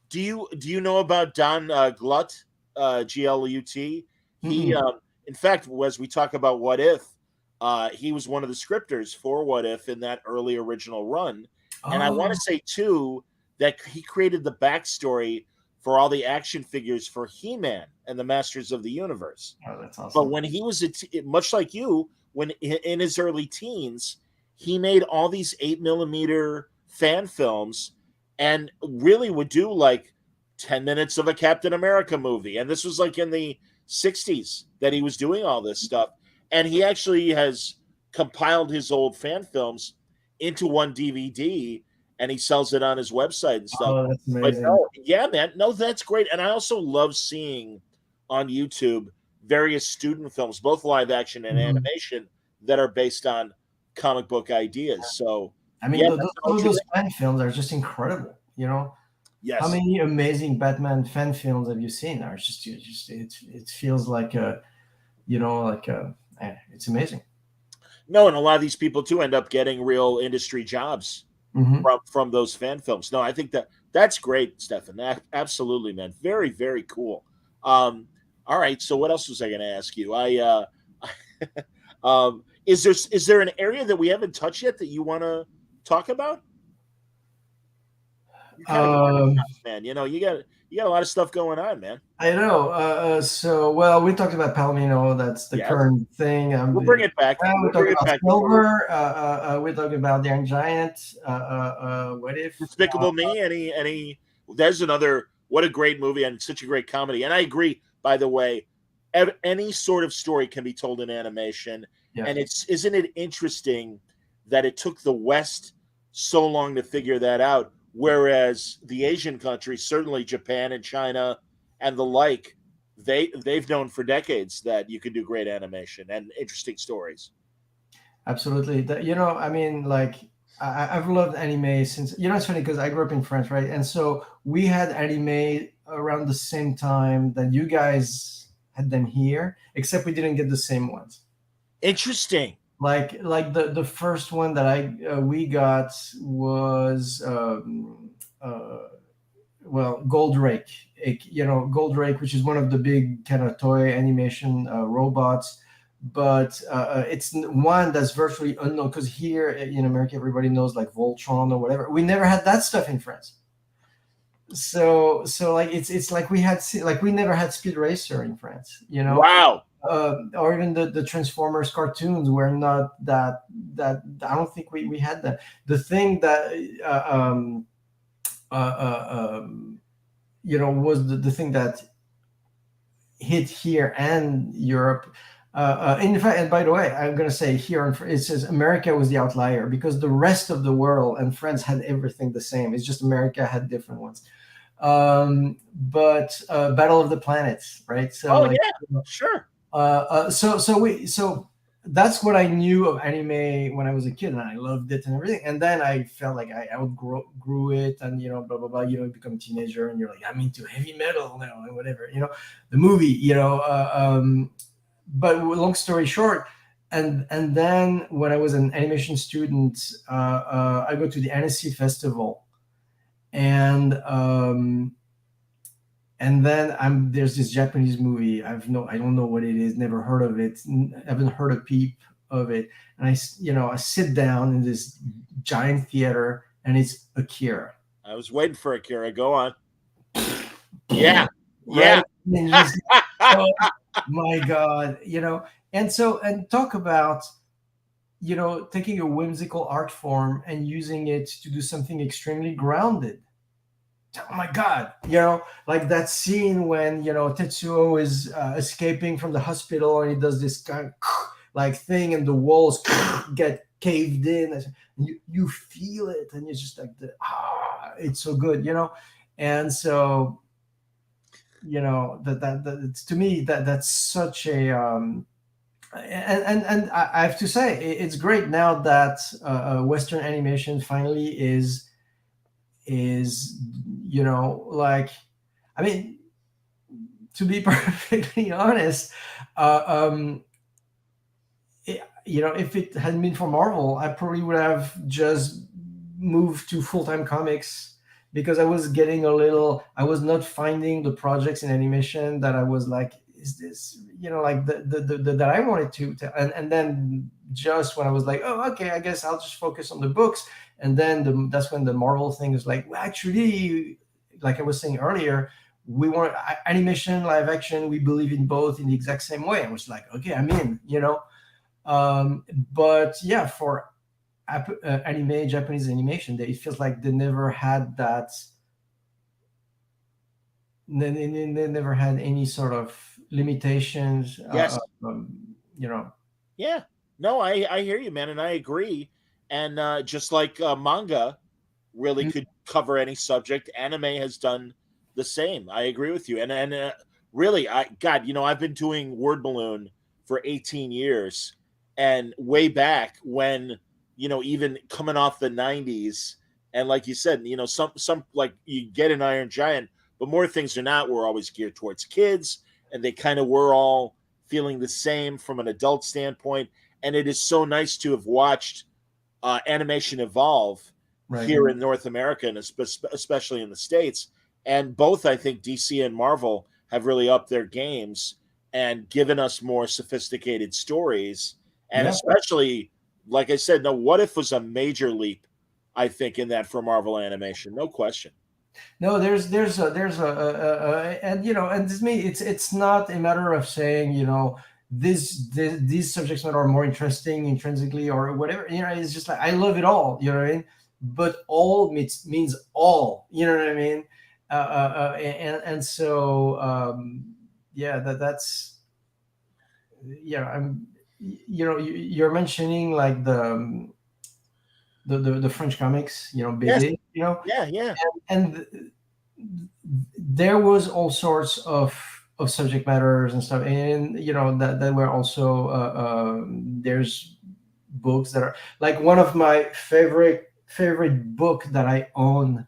Do you know about Don Glut, Glut? He in fact, as we talk about What If, he was one of the scripters for What If in that early original run. And I want to say too that he created the backstory for all the action figures for He-Man and the Masters of the Universe. Oh, that's awesome. But when he was much like you, when in his early teens, he made all these 8mm fan films, and really would do like 10 minutes of a Captain America movie. And this was like in the 60s that he was doing all this stuff. And he actually has compiled his old fan films into one DVD, and he sells it on his website and stuff. Oh, that's amazing. But that's great. And I also love seeing on YouTube various student films, both live action and animation, that are based on comic book ideas. So I mean, those fan films are just incredible, Yes. How many amazing Batman fan films have you seen? Are just it feels like it's amazing. No, and a lot of these people too end up getting real industry jobs from those fan films. No, I think that's great, Stephan. Absolutely, man. Very, very cool. All right. So what else was I going to ask you? Is there an area that we haven't touched yet that you want to talk about? You're kind of a Um, Renaissance man. You got a lot of stuff going on, man. I know. Well, we talked about Palomino. That's the Yes, current thing. we'll bring it back. We're We'll bring talking it about back before we Silver. We're talking about the Young Giant. What if? Despicable Me. Any? There's another. What a great movie and such a great comedy. And I agree. By the way, any sort of story can be told in animation. Yeah, And isn't it interesting that it took the West so long to figure that out, whereas the Asian countries, certainly Japan and China and the like, they've known for decades that you can do great animation and interesting stories. absolutely. I mean, like I've loved anime since. It's funny because I grew up in France, right? And so we had anime around the same time that you guys had them here, except we didn't get the same ones. Interesting. Like the first one that I we got was well, Goldrake. Goldrake, which is one of the big kind of toy animation robots, but it's one that's virtually unknown because here in America everybody knows like Voltron or whatever. We never had that stuff in France. So like it's like we never had Speed Racer in France. Wow. Or even the Transformers cartoons were not that I don't think we had that. The thing that was the thing that hit here and Europe. In fact, and by the way, I'm going to say here, it says America was the outlier because the rest of the world and France had everything the same. It's just America had different ones. But Battle of the Planets, right? So, Yeah, sure. So that's what I knew of anime when I was a kid, and I loved it and everything. And then I felt like I outgrew it, and blah blah blah. You become a teenager, and you're like, I'm into heavy metal now, and whatever. The movie. But long story short, and then when I was an animation student, I go to the Annecy Festival, and then there's this Japanese movie. I don't know what it is. Never heard of it. Haven't heard a peep of it. And I sit down in this giant theater, and it's Akira. I was waiting for Akira. Go on. Yeah, Right? yeah. Oh my God, and talk about taking a whimsical art form and using it to do something extremely grounded. Oh my God, like that scene when Tetsuo is escaping from the hospital and he does this kind of like thing and the walls get caved in, and you feel it, and it's just like it's so good, and so that it's, to me, that's such a and I have to say it's great now that Western animation finally is like, I mean, to be perfectly honest, if it hadn't been for Marvel, I probably would have just moved to full-time comics because I was not finding the projects in animation that I was like, is this, like the that I wanted to, and then just when I was like, oh, okay, I guess I'll just focus on the books. And then that's when the Marvel thing is like, well, actually, like I was saying earlier, we want animation, live action. We believe in both in the exact same way. I was like, okay, I'm in, But yeah, for anime, Japanese animation, it feels like they never had that. They never had any sort of limitations. Yes. You know. Yeah. No, I hear you, man, and I agree. And just like manga really could cover any subject, anime has done the same. I agree with you. And really, I've been doing Word Balloon for 18 years, and way back when, even coming off the 90s, and like you said, some like you get an Iron Giant, but more things than not were always geared towards kids, and they kind of were all feeling the same from an adult standpoint. And it is so nice to have watched animation evolve here in North America, and especially in the States. And both, I think, DC and Marvel have really upped their games and given us more sophisticated stories. And especially, like I said, no, What If was a major leap, I think, in that for Marvel animation. No question. No, and and this me, it's not a matter of saying, these subjects matter are more interesting intrinsically or whatever. It's just like I love it all. You know what I mean? But all means all. You know what I mean? And so yeah, that's I'm you're mentioning like the French comics, Yes. BD, Yeah. Yeah. and there was all sorts of subject matters and stuff, and that were also there's books that are like one of my favorite book that I own.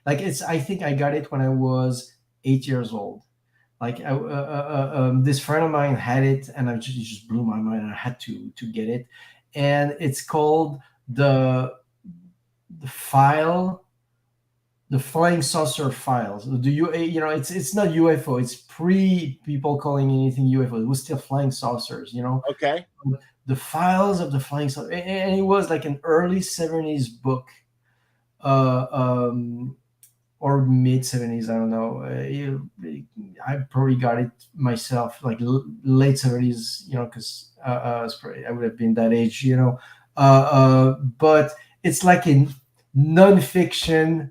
Like I think I got it when I was 8 years old. Like this friend of mine had it, and it just blew my mind. And I had to get it, and it's called the file the flying saucer files. Do you it's not UFO. It's pre people calling anything UFO. It was still flying saucers. Okay. The files of the flying saucer, and it was like an early '70s book, uh, um, or mid '70s. I don't know. I probably got it myself, like late '70s. Because I would have been that age. But it's like a nonfiction.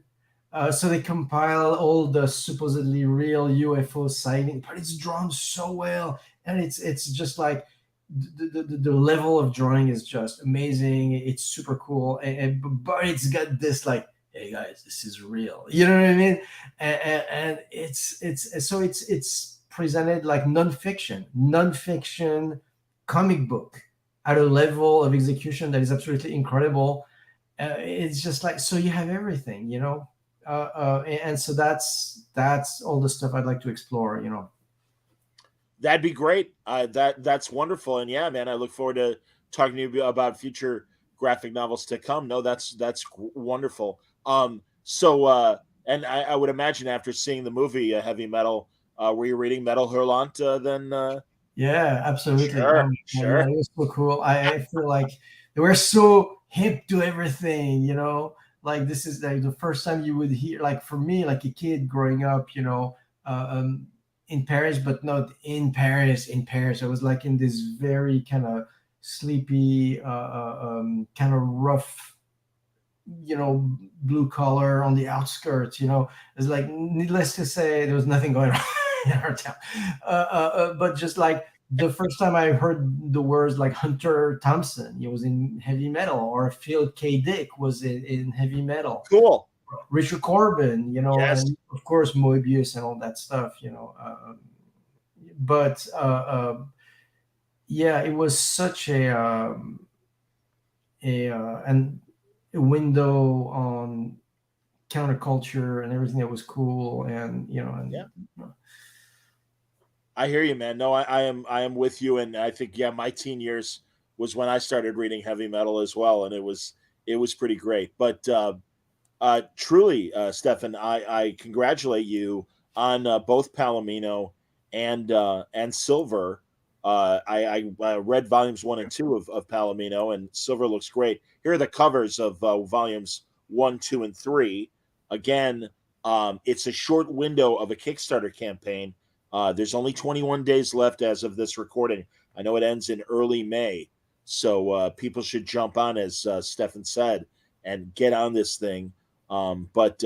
So they compile all the supposedly real UFO sighting, but it's drawn so well, and it's just like the level of drawing is just amazing. It's super cool, but it's got this like, hey guys, this is real. You know what I mean? And it's presented like nonfiction comic book at a level of execution that is absolutely incredible. It's just like, so you have everything, and so that's all the stuff I'd like to explore. That'd be great. That's wonderful. And yeah, man, I look forward to talking to you about future graphic novels to come. No, that's wonderful. So and I would imagine after seeing the movie Heavy Metal, were you reading Metal Hurlant then? Yeah, absolutely. Sure, Yeah, sure. it was so cool. I feel like they were so hip to everything. Like this is like the first time you would hear, like for me, like a kid growing up, in Paris, but not in Paris. In Paris, I was like in this very kind of sleepy, kind of rough, blue collar on the outskirts. It's like, needless to say, there was nothing going on in our town. But just like the first time I heard the words like Hunter Thompson, he was in heavy metal, or Phil K. Dick was in heavy metal, Cool. Richard Corbin, Yes. and of course Moebius and all that stuff. But yeah, it was such and a window on counterculture and everything that was cool, and Yeah. I hear you, man. No, I am with you, and I think yeah, my teen years was when I started reading heavy metal as well, and it was pretty great. But truly, Stefan, I congratulate you on both Palomino and Silver. I read volumes 1 and 2 of Palomino, and Silver looks great. Here are the covers of volumes 1, 2, and 3. Again, it's a short window of a Kickstarter campaign. There's only 21 days left as of this recording. I know it ends in early May, so people should jump on, as Stefan said, and get on this thing. But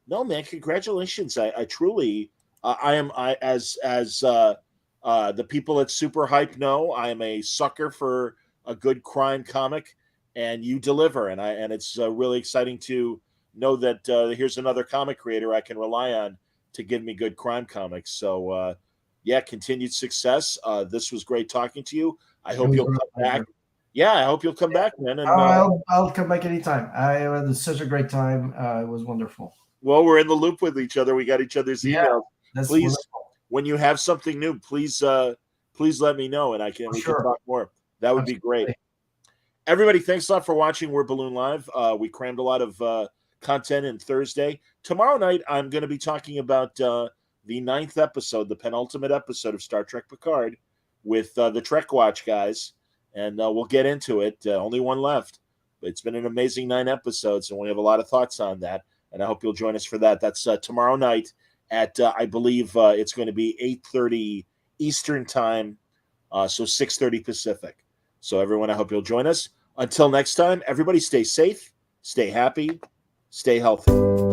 no, man, congratulations! I truly, I am, as the people at Super Hype know, I am a sucker for a good crime comic, and you deliver, and it's really exciting to know that here's another comic creator I can rely on to give me good crime comics. So yeah, continued success. This was great talking to you. I it hope was you'll a real come back. pleasure. Yeah, I hope you'll come back, man. And I'll come back anytime. I had such a great time. It was wonderful. well, we're in the loop with each other. We got each other's Yeah, emails. that's Please, wonderful. when you have something new, please let me know, and For we can sure. talk more. That would be great. Absolutely. Everybody, thanks a lot for watching. We're Balloon Live. We crammed a lot of content in Thursday. Tomorrow night, I'm going to be talking about the 9th episode, the penultimate episode of Star Trek Picard, with the Trek Watch guys, and we'll get into it. Only one left. It's been an amazing 9 episodes, and we have a lot of thoughts on that. and I hope you'll join us for that. That's tomorrow night at I believe it's going to be 8:30 Eastern time, so 6:30 Pacific. So everyone, I hope you'll join us. Until next time, everybody stay safe, stay happy, stay healthy.